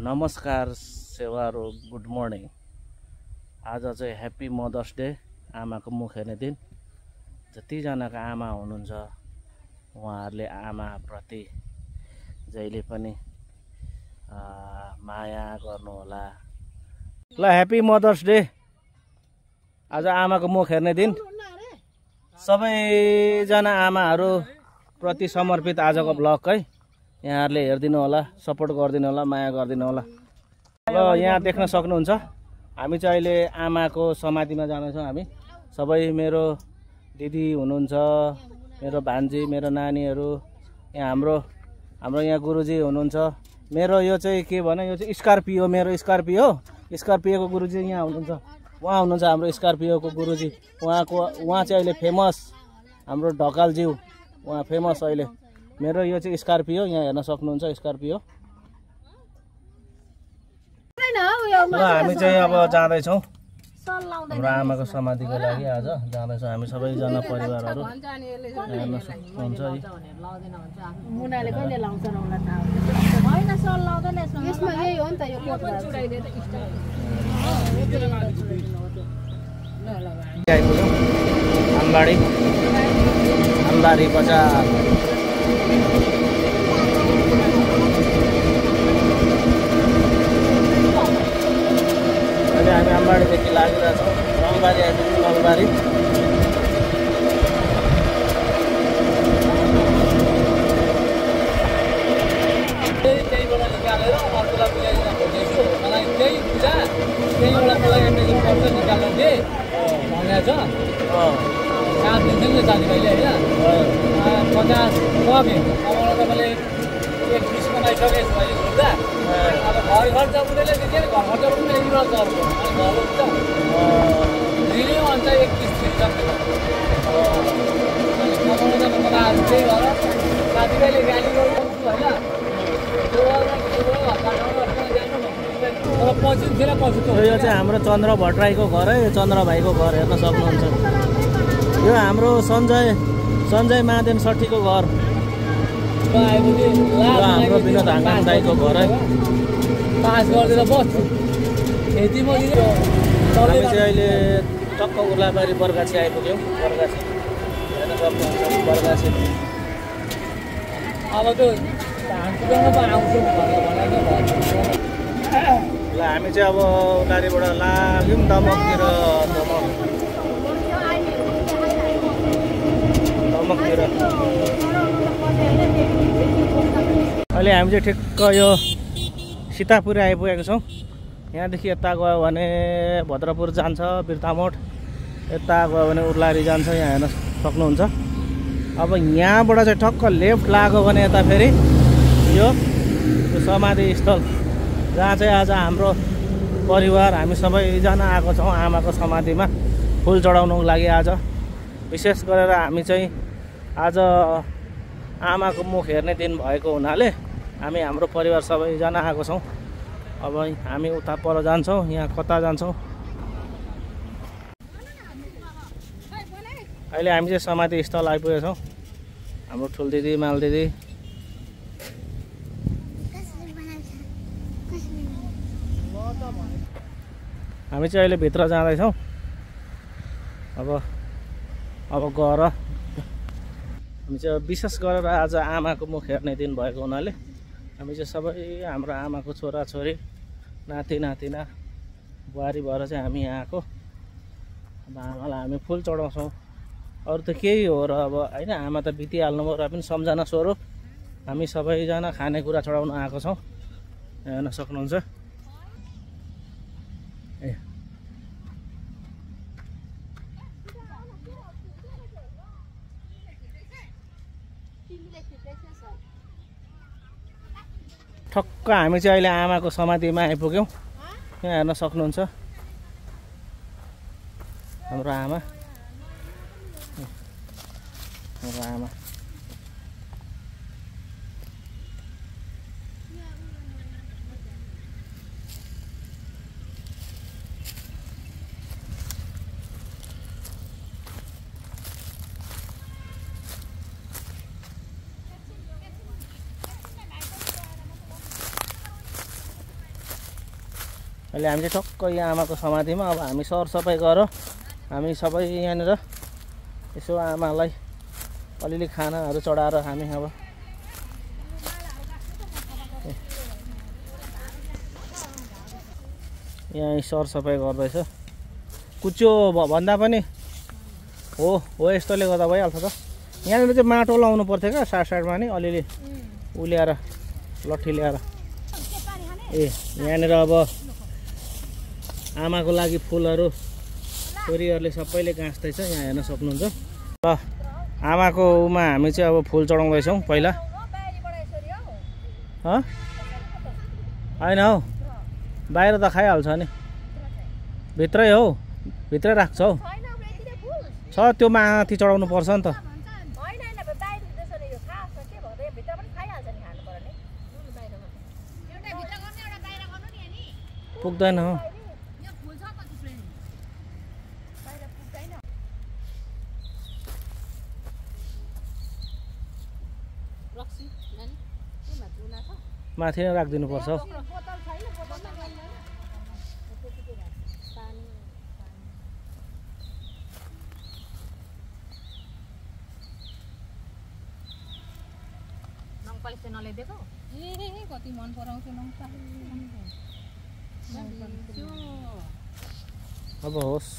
नमस्कार सेवारो good morning. आज चाहिँ ह्याप्पी मदर्स डे, आमाको मुख हेर्ने दिन। जतिजनाको आमा हुनुहुन्छ उहाँहरूले आमाप्रति जहिले पनि माया गर्नुहोला। ल ह्याप्पी मदर्स डे। आज आमाको मुख हेर्ने दिन। सबैजना आमाहरू प्रति समर्पित आजको ब्लग है। यहाँहरूले हेरिदिनु होला, सपोर्ट गरिदिनु होला, माया गरिदिनु होला। ल यहाँ देख्न सक्नुहुन्छ हामी चाहिँ अहिले आमाको समाधिमा जाँदैछौँ। हामी सबै मेरो दिदी हुनुहुन्छ, मेरो भान्जी, मेरो नानीहरू, यहाँ हाम्रो यहाँ गुरुजी हुनुहुन्छ। मेरो यो चाहिँ के भने यो चाहिँ स्कर्पियो, मेरो स्कर्पियोको गुरुजी यहाँ हुनुहुन्छ। उहाँ हुनुहुन्छ हाम्रो स्कर्पियोको गुरुजी। उहाँ चाहिँ अहिले फेमस, हाम्रो ढकालज्यू उहाँ फेमस अहिले। मेरो यो चाहिँ स्कर्पियो, यहाँ हेर्न सक्नुहुन्छ स्कर्पियो। ल हामी चाहिँ अब जाँदैछौँ हाम्रो आमाको समाधिको लागि। आज जाँदैछौँ हामी सबैजना परिवारहरू। हेर्न सक्नुहुन्छ आमबारी बजार। अहिले हामी आमबारीदेखि लागिरहेछौँ नलबारी आइपुग्छौँ। नलबारी त्यहीबाट निकालेर अर्कोलाई मिलाइदिन खोजेछु। मलाई त्यही पूजा त्यहीबाट मलाई एप्लिकेसन पर्छ निकाल्न दे भनेको छ। 7 दिन थियो साथीभाइले होइन 50 कमे अब तपाईँले 1-20 बनाइसकेछु अहिले बुझ्दा। अब घर खर्च उनीहरूले दिने, घर खर्च पनि यहीँबाट गर्नु घर हुन्छ दिने अन्त 1-20 दिनसक्यो। कमाउनु त मलाई त्यही भएर साथीभाइले गाली गर्छु होइन। यो चाहिँ हाम्रो चन्द्र भट्टराईको घर है, चन्द्र भाइको घर हेर्न सक्नुहुन्छ। यो हाम्रो सञ्जय महादेव सठीको घर, हाम्रो विनोद हाङाङ दाईको घर है। पास गरेर बस्छु खेतीमा। हामी चाहिँ अहिले टक्क उर्लाबारी बर्गाछी आइपुग्यौँ। बर्गाछी हेर्न सक्नुहुन्छ बर्गाछी। अब त्यो ल हामी चाहिँ अब उतारिबाट लाग्यौँ दमकतिर। अहिले हामी चाहिँ ठिक्क यो सीतापुर आइपुगेको छौँ। यहाँदेखि यता गयो भने भद्रपुर जान्छ, बिर्तामोड। यता गयो भने उर्लारी जान्छ, यहाँ हेर्न सक्नुहुन्छ। अब यहाँबाट चाहिँ ठक्क लेफ्ट लाग्यो भने यता फेरि यो समाधि स्थल, जहाँ चाहिँ आज हाम्रो परिवार हामी सबैजना आएको छौँ आमाको समाधिमा फुल चढाउनुको लागि। आज विशेष गरेर हामी चाहिँ आज आमाको मुख हेर्ने दिन भएको हुनाले हामी हाम्रो परिवार सबैजना आएको छौँ। अब हामी उता पर जान्छौँ, यहाँ कता जान्छौँ। अहिले हामी चाहिँ समाधि स्थल आइपुगेका छौँ। हाम्रो ठुल्दिदी मालदिदी हामी चाहिँ अहिले भित्र जाँदैछौँ। अब गएर हामी चाहिँ विशेष गरेर आज आमाको मुख हेर्ने दिन भएको हुनाले हामी चाहिँ सबै हाम्रो आमाको छोराछोरी, नाति नातिना, बुहारी भएर चाहिँ हामी यहाँ आएको। अब आमालाई हामी फुल चढाउँछौँ। अरू त केही हो र अब होइन, आमा त बितिहाल्नुभयो र पनि सम्झना स्वरूप हामी सबैजना खानेकुरा चढाउन आएको छौँ। हेर्न सक्नुहुन्छ। ठक्क हामी चाहिँ अहिले आमाको समाधिमा आइपुग्यौँ। यहाँ हेर्न सक्नुहुन्छ हाम्रो आमा। अहिले हामी चाहिँ टक्क यहाँ आमाको समाधिमा अब हामी सरसफाइ गरेर हामी सबै यहाँनिर यसो आमालाई अलिअलि खानाहरू चढाएर हामी अब यहाँ सरसफाइ गर्दैछ। कुच्चो भन्दा पनि हो यस्तोले गर्दा भइहाल्छ त। यहाँनिर चाहिँ माटो लाउनु पर्थ्यो क्या साइडमा नि अलिअलि उल्याएर लट्ठी ल्याएर। ए यहाँनिर अब आमाको लागि फुलहरू छोरीहरूले सबैले गाँस्दैछ, यहाँ हेर्न सक्नुहुन्छ। ल आमाको उमा हामी चाहिँ अब फुल चढाउँदैछौँ पहिला। होइन हौ बाहिर त खाइहाल्छ नि, भित्रै हौ, भित्रै राख्छ हौ। छ त्यो माथि चढाउनु पर्छ नि त। पुग्दैन हौ। माथि नै राखिदिनु पर्छ हौ। कति मन पराउँछ अब होस्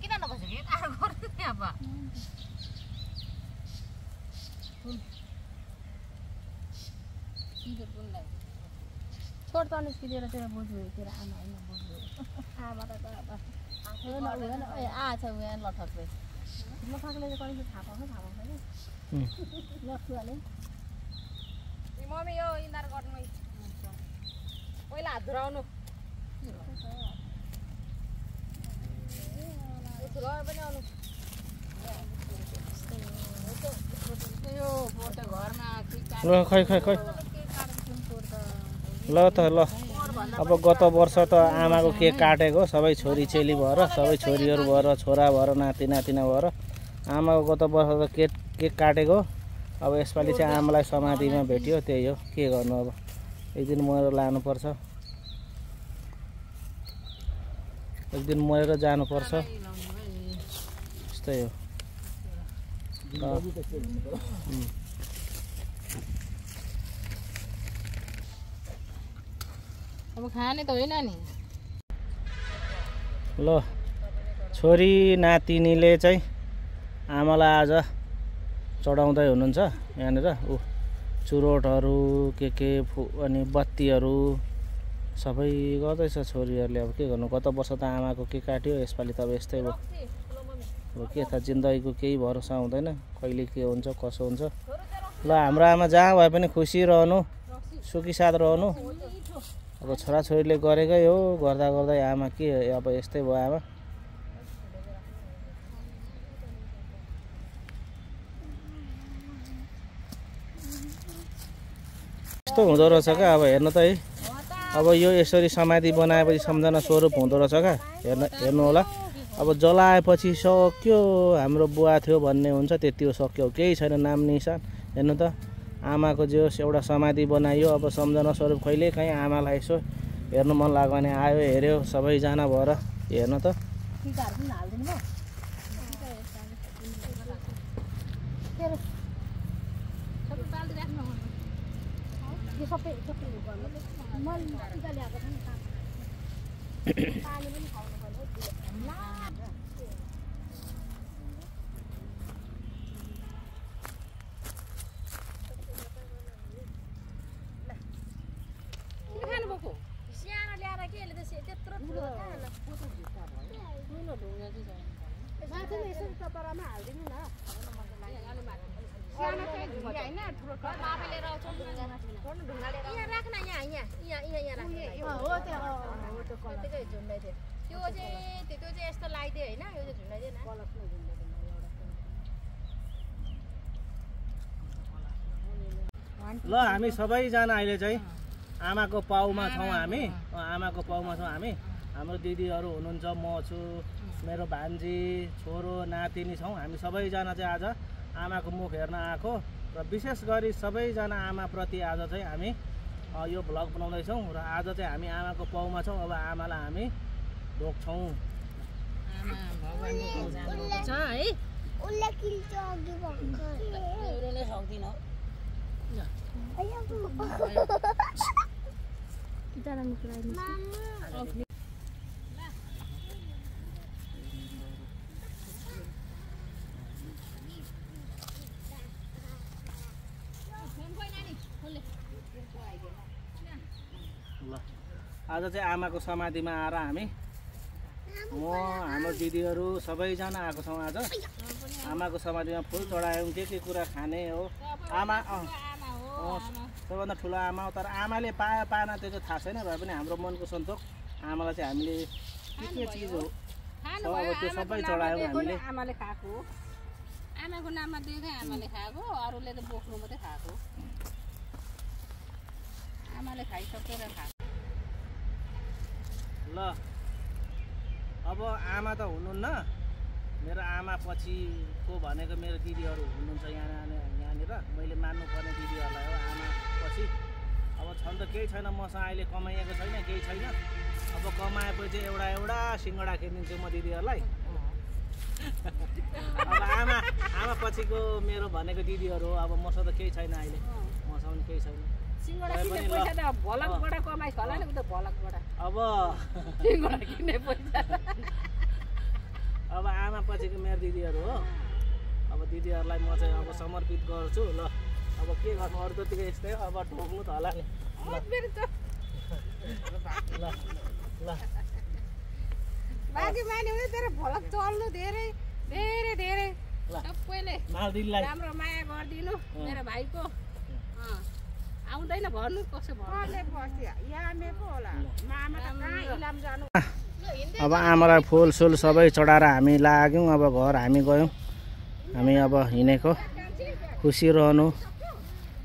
किन नबस्यो कि अब छोड त निस्किदिएर तेरो बोजू तेरो आमा होइन बोजू आमा त अब आछ उहाँ लठक्रे लठक्ले चाहिँ कहिले थाहा पाउँछ नि लठुवाले मम्मी यो इनार गर्नु पहिला हात धुराउनु पनि आउनु ल खै ल त ल। अब गत वर्ष त आमाको केक काटेको सबै छोरी चेली भएर, सबै छोरीहरू भएर, छोरा भएर, नाति नातिना भएर आमाको गत वर्ष त केक काटेको। अब यसपालि चाहिँ आमालाई समाधिमा भेट्यो, त्यही हो के गर्नु। अब एक दिन मरेर लानुपर्छ, एक दिन मरेर जानुपर्छ, त्यस्तै हो। अब खाने त होइन नि। ल छोरी नातिनीले चाहिँ आमालाई आज चढाउँदै हुनुहुन्छ। यहाँनिर चुरोटहरू के अनि बत्तीहरू सबै गर्दैछ छोरीहरूले। अब के गर्नु, गत वर्ष त आमाको के काट्यो, यसपालि त अब यस्तै भयो। अब के थाहा, जिन्दगीको केही भरोसा हुँदैन, कहिले के हुन्छ कसो हुन्छ। ल हाम्रो आमा जहाँ भए पनि खुसी रहनु, सुखी साथ रहनु। अब छोराछोरीले गरेकै हो, गर्दा गर्दै आमा के अब यस्तै भयो आमा। यस्तो हुँदो रहेछ क्या अब हेर्नु त है। अब यो यसरी समाधि बनाएपछि सम्झना स्वरूप हुँदो रहेछ क्या, हेर्नु होला। अब जलाएपछि सक्यो, हाम्रो बुवा थियो भन्ने हुन्छ, त्यति हो, सक्यो, केही छैन नाम निशान। हेर्नु त आमाको जे होस् एउटा समाधि बनाइयो। अब सम्झना स्वरूप कहिले काहीँ आमालाई यसो हेर्नु मन लाग्यो भने आयो, हेऱ्यो सबैजना भएर। हेर्नु त ल हामी सबैजना अहिले चाहिँ आमाको पाउमा छौँ। हामी आमाको पाउमा छौँ। हाम्रो दिदीहरू हुनुहुन्छ, म छु, मेरो भान्जी, छोरो, नातिनी छौँ। हामी सबैजना चाहिँ आज आमाको मुख हेर्न आएको र विशेष गरी सबैजना आमाप्रति आज चाहिँ हामी यो भ्लग बनाउँदैछौँ र आज चाहिँ हामी आमाको पाउमा छौँ। अब आमालाई हामी ढोग्छौँ। आमा भगवानको जानु छ है उल्ले किल्छ अघि भर्खर एउटाले सक्दिन हो कितारा निक्लाइनु ल आज चाहिँ आमाको समाधिमा आएर हामी म हाम्रो दिदीहरू सबैजना आएको छौँ। आज आमाको समाधिमा फुल चढायौँ। के कुरा खाने हो आमा सबभन्दा ठुलो आमा हो। तर आमाले पायो पाएन त्यो चाहिँ थाहा छैन। भए पनि हाम्रो मनको सन्तोष आमालाई चाहिँ हामीले के चिज हो अब त्यो सबै चढायौँ हामीले। आमाले खाएको आमाको नाममा दिएकै आमाले खाएको अरूले त बोक्नु मात्रै खाएको आमाले खाइसकेर खाएको। ल अब आमा त हुनुहुन्न। मेरो आमा पछिको भनेको मेरो दिदीहरू हुनुहुन्छ यहाँनिर। मैले मान्नुपर्ने दिदीहरूलाई हो आमा पछि। अब छन् त केही छैन मसँग अहिले कमाइएको छैन केही छैन। अब कमाएपछि एउटा सिङ्गडा किनिदिन्छु म दिदीहरूलाई। अब आमा पछिको मेरो भनेको दिदीहरू हो। अब मसँग त केही छैन अहिले मसँग पनि केही छैन। सिङ्गडा किन्ने पैसा त भलकबाट कमाइस् होला नि उता भलकबाट अब सिङ्गडा किन्ने पैसा अब आमा पछिको मेरो दिदीहरू हो। अब दिदीहरूलाई म चाहिँ अब समर्पित गर्छु। ल अब के गर्नु अरू त यस्तै हो। अब ढोग्नु त होला नि। ल बाँकी माने हुने तेरो भलक चल्नु धेरै धेरै धेरै सबैले मालदिनलाई राम्रो माया गरिदिनु मेरो भाइको। आउँदैन भन्नु कसो अब आमालाई फुल सुल सबै चढाएर हामी लाग्यौँ। अब घर हामी गयौँ। हामी अब हिँडेको खुसी रहनु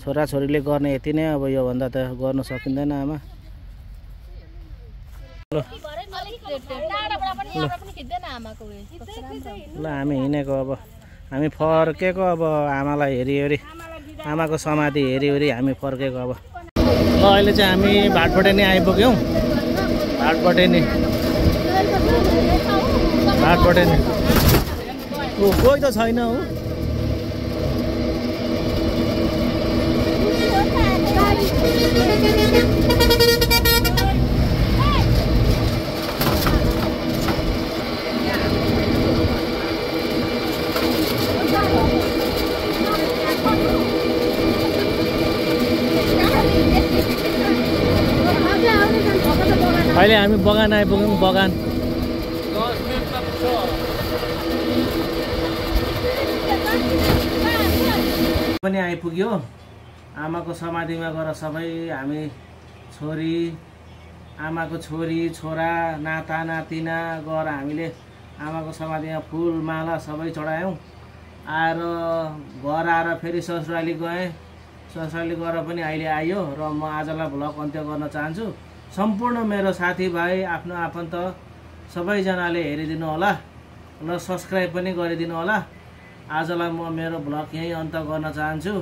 छोराछोरीले गर्ने यति नै। अब योभन्दा त गर्नु सकिँदैन आमा। ल हामी हिँडेको अब हामी फर्केको। अब आमालाई हेरी आमाको समाधि हेरी हामी फर्केको। अब ल अहिले चाहिँ हामी भाटबटे नै आइपुग्यौँ। भाटबटे नि कोही त छैन हो। अहिले हामी बगान आइपुग्यौँ। बगान पनि आइपुग्यो। आमाको समाधिमा गएर सबै हामी आमाको छोरी छोरा नाता नातिना गएर हामीले आमाको समाधिमा फुल माला सबै चढायौँ। आएर घर आएर फेरि ससुराली गएँ। ससुराली गएर पनि अहिले आयो र म आजलाई भ्लग अन्त्य गर्न चाहन्छु। सम्पूर्ण मेरो साथीभाइ आफ्नो आफन्त सबैजनाले हेरिदिनु होला। ल सब्सक्राइब पनि गरिदिनु होला। आजलाई म मेरो भ्लग यहीँ अन्त गर्न चाहन्छु।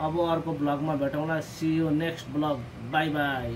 अब अर्को भ्लगमा भेटौँला। See you next vlog. Bye by.